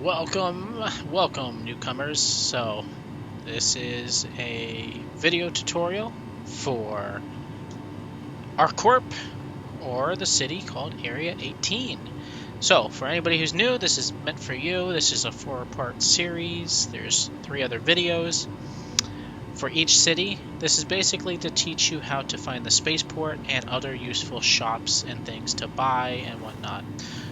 Welcome newcomers. So this is a video tutorial for ArcCorp, or the city called Area 18. So for anybody who's new, this is meant for you. This is a 4-part series. There's 3 other videos for each city. This is basically to teach you how to find the spaceport and other useful shops and things to buy and whatnot.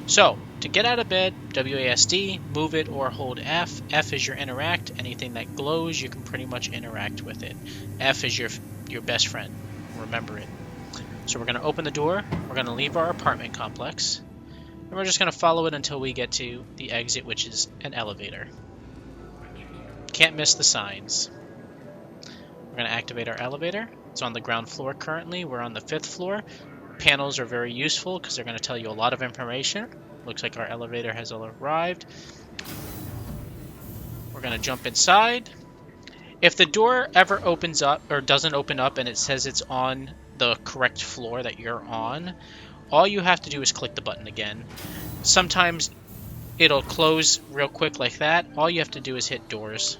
So, to get out of bed, WASD, move it or hold F. F is your interact. Anything that glows, you can pretty much interact with it. F is your best friend. Remember it. So we're going to open the door. We're going to leave our apartment complex. And we're just going to follow it until we get to the exit, which is an elevator. Can't miss the signs. We're going to activate our elevator. It's on the ground floor currently. We're on the 5th floor. Panels are very useful because they're going to tell you a lot of information. Looks like our elevator has arrived. We're going to jump inside. If the door ever opens up or doesn't open up and it says it's on the correct floor that you're on, all you have to do is click the button again. Sometimes it'll close real quick like that. All you have to do is hit doors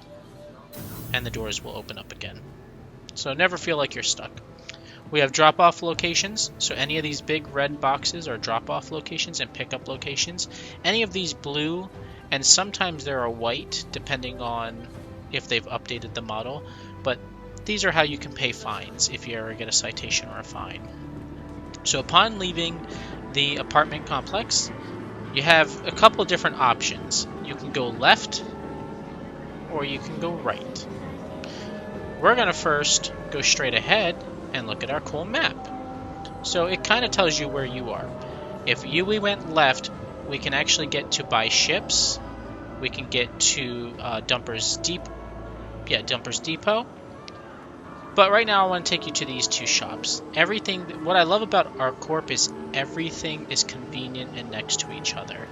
and the doors will open up again. So never feel like you're stuck. We have drop-off locations, so any of these big red boxes are drop-off locations and pick-up locations. Any of these blue, and sometimes there are white, depending on if they've updated the model, but these are how you can pay fines if you ever get a citation or a fine. So upon leaving the apartment complex, you have a couple different options. You can go left, or you can go right. We're going to first go straight ahead and look at our cool map. So it kind of tells you where you are. If we went left, we can actually get to buy ships. We can get to Dumpers Depot. But right now I want to take you to these 2 shops. What I love about ArcCorp is everything is convenient and next to each other.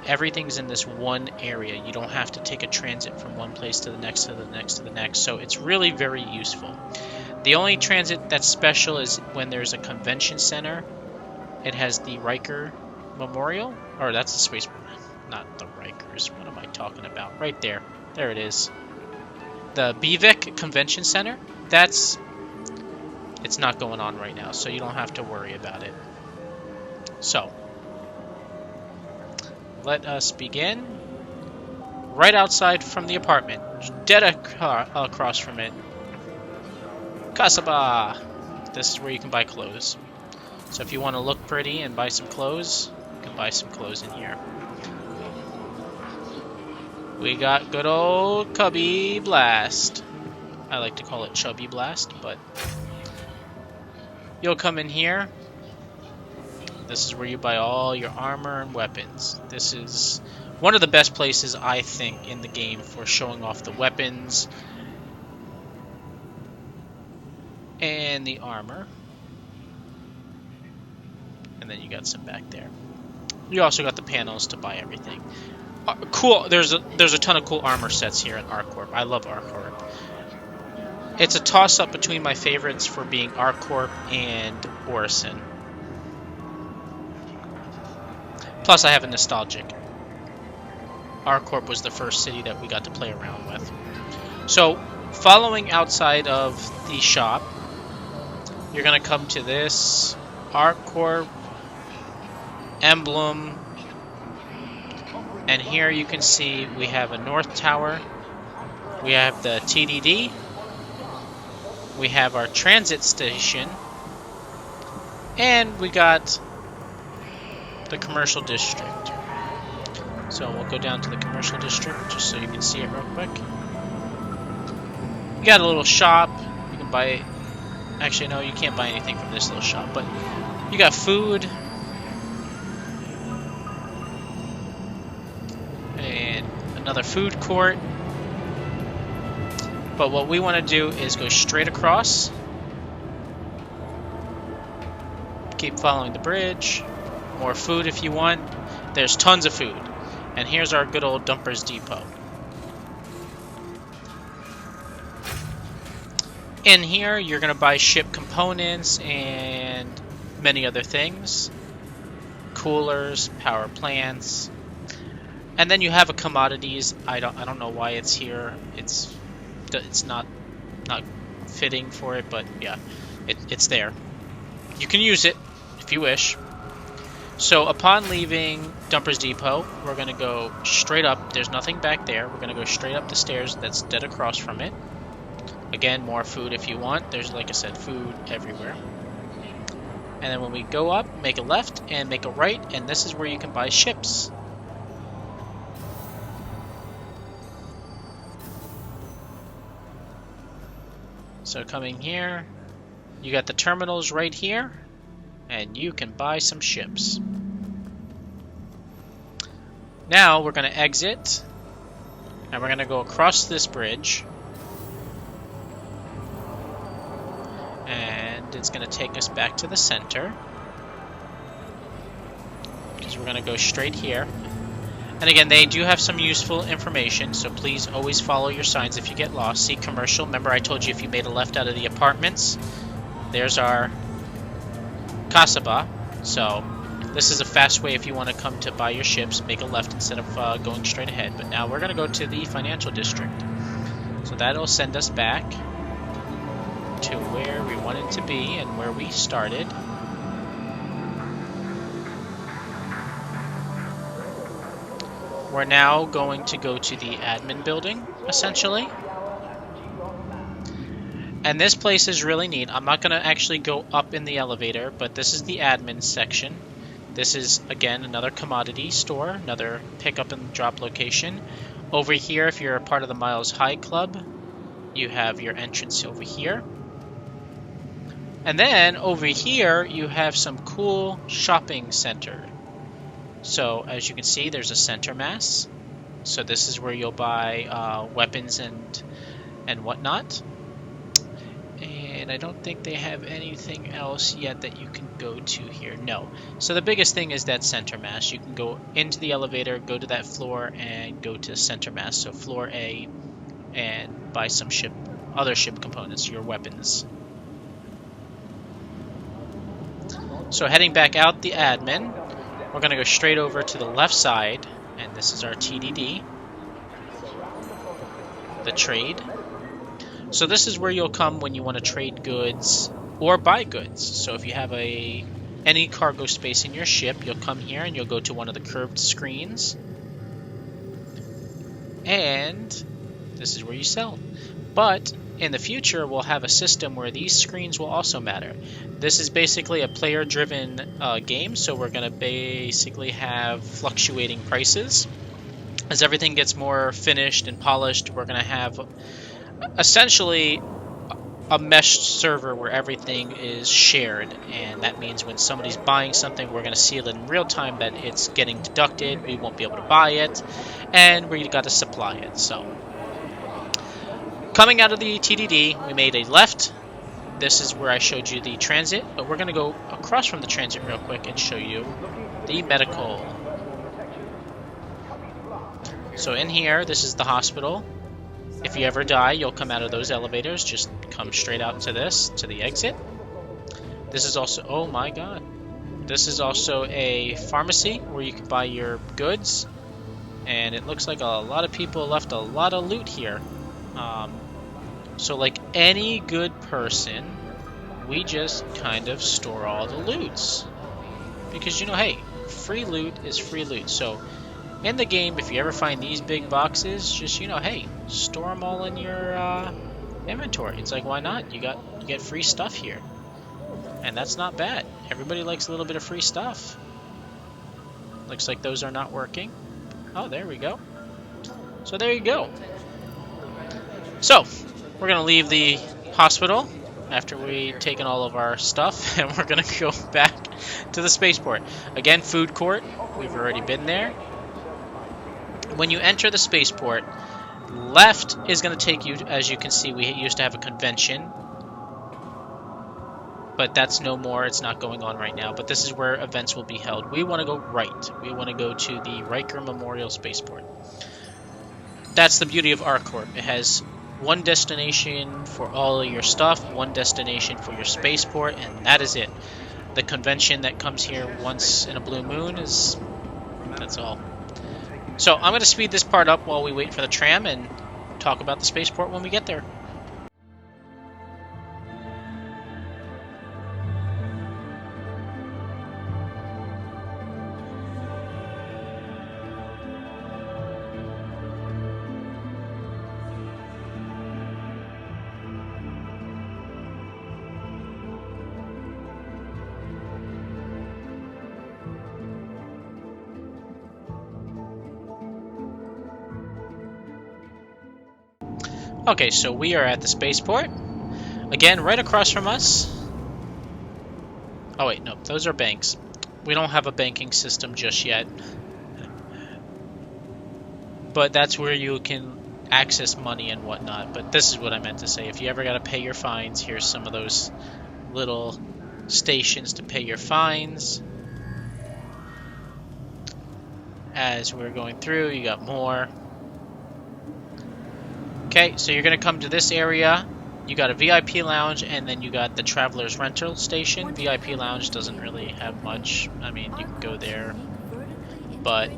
Everything's in this one area. You don't have to take a transit from one place to the next, to the next, to the next. So it's really very useful. The only transit that's special is when there's a convention center. It has the Riker Memorial. Or that's the Spaceport. Not the Rikers. What am I talking about? Right there. There it is. The BVIC Convention Center. It's not going on right now, so you don't have to worry about it. So, let us begin. Right outside from the apartment. Dead across from it. Kasaba! This is where you can buy clothes. So if you want to look pretty and buy some clothes, you can buy some clothes in here. We got good old Cubby Blast. I like to call it Chubby Blast, but you'll come in here. This is where you buy all your armor and weapons. This is one of the best places, I think, in the game for showing off the weapons and the armor. And then you got some back there. You also got the panels to buy everything. Cool. There's a ton of cool armor sets here at ArcCorp. I love ArcCorp. It's a toss-up between my favorites for being ArcCorp and Orison. Plus, I have a nostalgic. ArcCorp was the first city that we got to play around with. So, following outside of the shop, you're going to come to this ArcCorp emblem. And here you can see we have a North Tower. We have the TDD. We have our transit station. And we got the commercial district. So we'll go down to the commercial district just so you can see it real quick. You got a little shop. You can buy... Actually, no, you can't buy anything from this little shop, but you got food. And another food court. But what we want to do is go straight across. Keep following the bridge. More food if you want. There's tons of food. And here's our good old Dumpers Depot. In here, you're going to buy ship components and many other things. Coolers, power plants. And then you have a commodities. I don't know why it's here. It's not fitting for it, but yeah, it's there. You can use it if you wish. So upon leaving Dumper's Depot, we're going to go straight up. There's nothing back there. We're going to go straight up the stairs that's dead across from it. Again, more food if you want. There's, like I said, food everywhere. And then when we go up, make a left and make a right, and this is where you can buy ships. So coming here, you got the terminals right here, and you can buy some ships. Now we're going to exit, and we're going to go across this bridge. And it's going to take us back to the center, because we're going to go straight here. And again, they do have some useful information, so please always follow your signs if you get lost. See commercial. Remember I told you if you made a left out of the apartments, there's our Casaba. So this is a fast way if you want to come to buy your ships, make a left instead of going straight ahead. But now we're going to go to the financial district. So that'll send us back to where we wanted to be and where we started. We're now going to go to the admin building, essentially. And this place is really neat. I'm not going to actually go up in the elevator, but this is the admin section. This is, again, another commodity store, another pick-up and drop location. Over here, if you're a part of the Miles High Club, you have your entrance over here. And then over here, you have some cool shopping center. So as you can see, there's a center mass. So this is where you'll buy weapons and whatnot. And I don't think they have anything else yet that you can go to here. No. So the biggest thing is that center mass. You can go into the elevator, go to that floor, and go to center mass. So floor A, and buy some other ship components, your weapons. So heading back out the admin, we're going to go straight over to the left side, and this is our TDD, the trade. So this is where you'll come when you want to trade goods or buy goods. So if you have any cargo space in your ship, you'll come here and you'll go to one of the curved screens. And this is where you sell. But in the future, we'll have a system where these screens will also matter. This is basically a player-driven game, so we're going to basically have fluctuating prices. As everything gets more finished and polished, we're going to have essentially a meshed server where everything is shared, and that means when somebody's buying something, we're going to see it in real time that it's getting deducted, we won't be able to buy it, and we got to supply it. So coming out of the TDD, we made a left. This is where I showed you the transit, but we're going to go across from the transit real quick and show you the medical. So in here, this is the hospital. If you ever die, you'll come out of those elevators. Just come straight out to this, to the exit. This is also, oh my god. This is also a pharmacy where you can buy your goods. And it looks like a lot of people left a lot of loot here. So like any good person, we just kind of store all the loots. Because, you know, hey, free loot is free loot. So in the game, if you ever find these big boxes, just, you know, hey, store them all in your inventory. It's like, why not? You get free stuff here. And that's not bad. Everybody likes a little bit of free stuff. Looks like those are not working. Oh, there we go. So there you go. So we're going to leave the hospital after we've taken all of our stuff, and we're going to go back to the spaceport. Again, food court. We've already been there. When you enter the spaceport, left is going to take you, as you can see, we used to have a convention. But that's no more. It's not going on right now. But this is where events will be held. We want to go right. We want to go to the Riker Memorial Spaceport. That's the beauty of ArcCorp. It has one destination for all of your stuff, one destination for your spaceport, and that is it. The convention that comes here once in a blue moon that's all. So I'm going to speed this part up while we wait for the tram and talk about the spaceport when we get there. Okay, so we are at the spaceport. Again, right across from us. Oh wait, no, those are banks. We don't have a banking system just yet. But that's where you can access money and whatnot. But this is what I meant to say. If you ever gotta pay your fines, here's some of those little stations to pay your fines. As we're going through, you got more. Okay, so you're going to come to this area. You got a VIP lounge, and then you got the Traveler's Rental Station. VIP lounge doesn't really have much. I mean, you can go there. But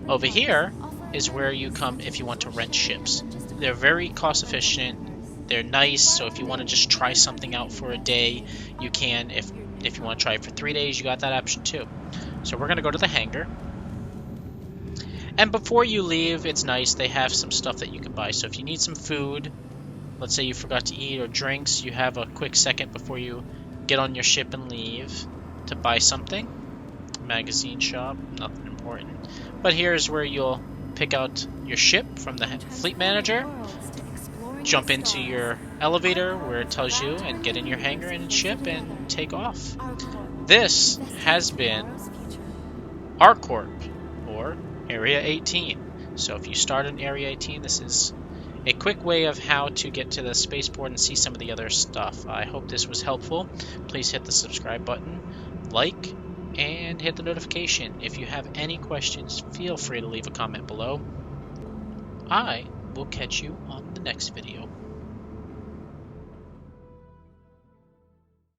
over here is where you come if you want to rent ships. They're very cost efficient. They're nice, so if you want to just try something out for a day, you can. If you want to try it for 3 days, you got that option too. So we're going to go to the hangar. And before you leave, it's nice, they have some stuff that you can buy. So if you need some food, let's say you forgot to eat or drinks, you have a quick second before you get on your ship and leave to buy something. Magazine shop, nothing important. But here's where you'll pick out your ship from the fleet manager, jump into your elevator where it tells you, and get in your hangar and ship and take off. This has been ArcCorp, or Area 18. So if you start in Area 18, this is a quick way of how to get to the spaceport and see some of the other stuff. I hope this was helpful. Please hit the subscribe button, like, and hit the notification. If you have any questions, feel free to leave a comment below. I will catch you on the next video.